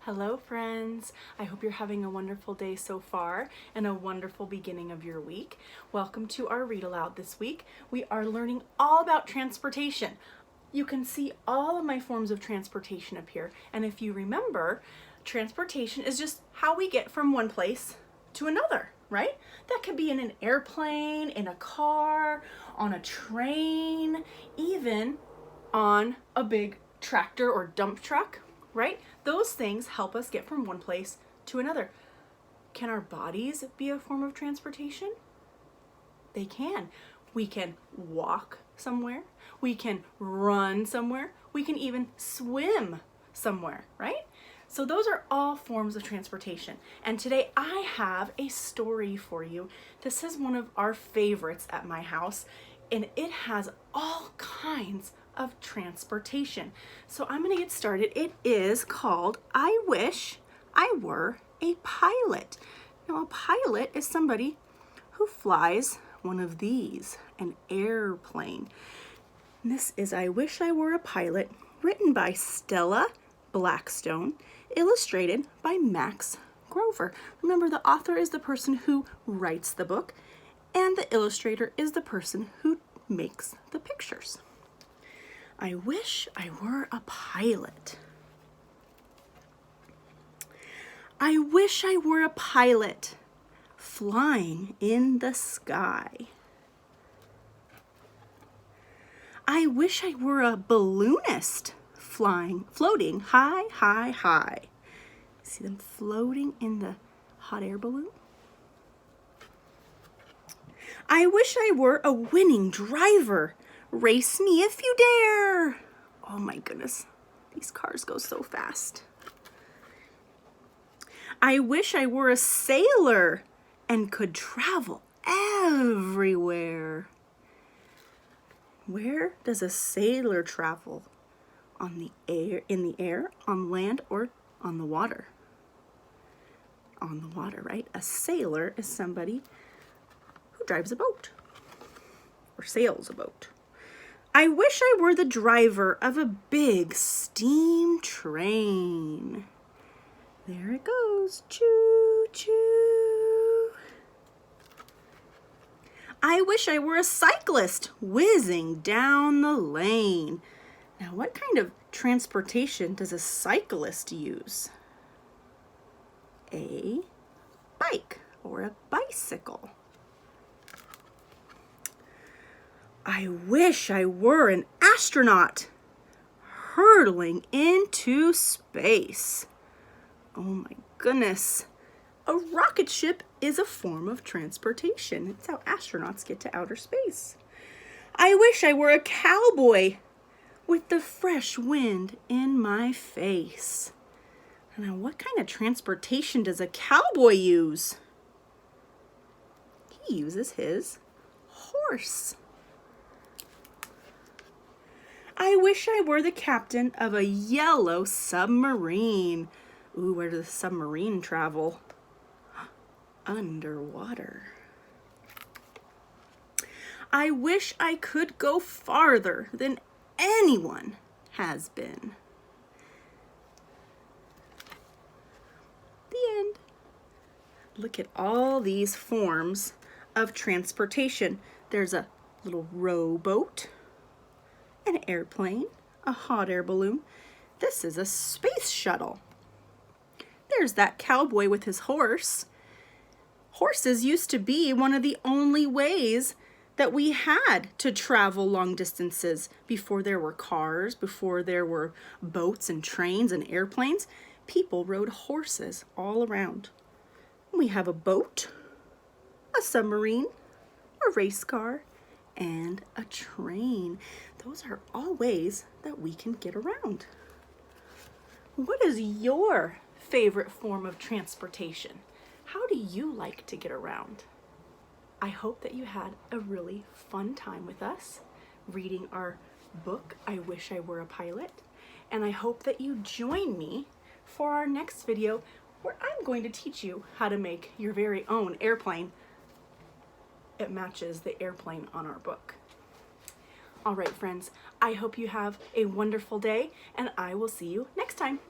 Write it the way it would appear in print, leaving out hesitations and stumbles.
Hello friends, I hope you're having a wonderful day so far and a wonderful beginning of your week. Welcome to our read aloud this week. We are learning all about transportation. You can see all of my forms of transportation up here, and if you remember, transportation is just how we get from one place to another, right? That could be in an airplane, in a car, on a train, even on a big tractor or dump truck, right? Those things help us get from one place to another. Can our bodies be a form of transportation? They can. We can walk somewhere. We can run somewhere. We can even swim somewhere, right? So those are all forms of transportation. And today I have a story for you. This is one of our favorites at my house, and it has all kinds of transportation. So I'm going to get started. It is called I Wish I Were a Pilot. Now, a pilot is somebody who flies one of these, an airplane. And this is I Wish I Were a Pilot, written by Stella, Blackstone, illustrated by Max Grover. Remember, the author is the person who writes the book, and the illustrator is the person who makes the pictures. I wish I were a pilot. I wish I were a pilot, flying in the sky. I wish I were a balloonist, floating high, high, high. See them floating in the hot air balloon? I wish I were a winning driver. Race me if you dare. Oh my goodness, these cars go so fast. I wish I were a sailor and could travel everywhere. Where does a sailor travel? On the air, in the air, on land, or on the water? On the water, right? A sailor is somebody who drives a boat or sails a boat. I wish I were the driver of a big steam train. There it goes, choo choo. I wish I were a cyclist whizzing down the lane. Now, what kind of transportation does a cyclist use? A bike or a bicycle. I wish I were an astronaut hurtling into space. Oh my goodness. A rocket ship is a form of transportation. It's how astronauts get to outer space. I wish I were a cowboy with the fresh wind in my face. Now, what kind of transportation does a cowboy use? He uses his horse. I wish I were the captain of a yellow submarine. Ooh, where does the submarine travel? Underwater. I wish I could go farther than anyone has been. The end. Look at all these forms of transportation. There's a little rowboat, an airplane, a hot air balloon. This is a space shuttle. There's that cowboy with his horse. Horses used to be one of the only ways that we had to travel long distances before there were cars, before there were boats and trains and airplanes. People rode horses all around. We have a boat, a submarine, a race car, and a train. Those are all ways that we can get around. What is your favorite form of transportation? How do you like to get around? I hope that you had a really fun time with us reading our book, I Wish I Were a Pilot. And I hope that you join me for our next video where I'm going to teach you how to make your very own airplane. It matches the airplane on our book. All right, friends, I hope you have a wonderful day, and I will see you next time.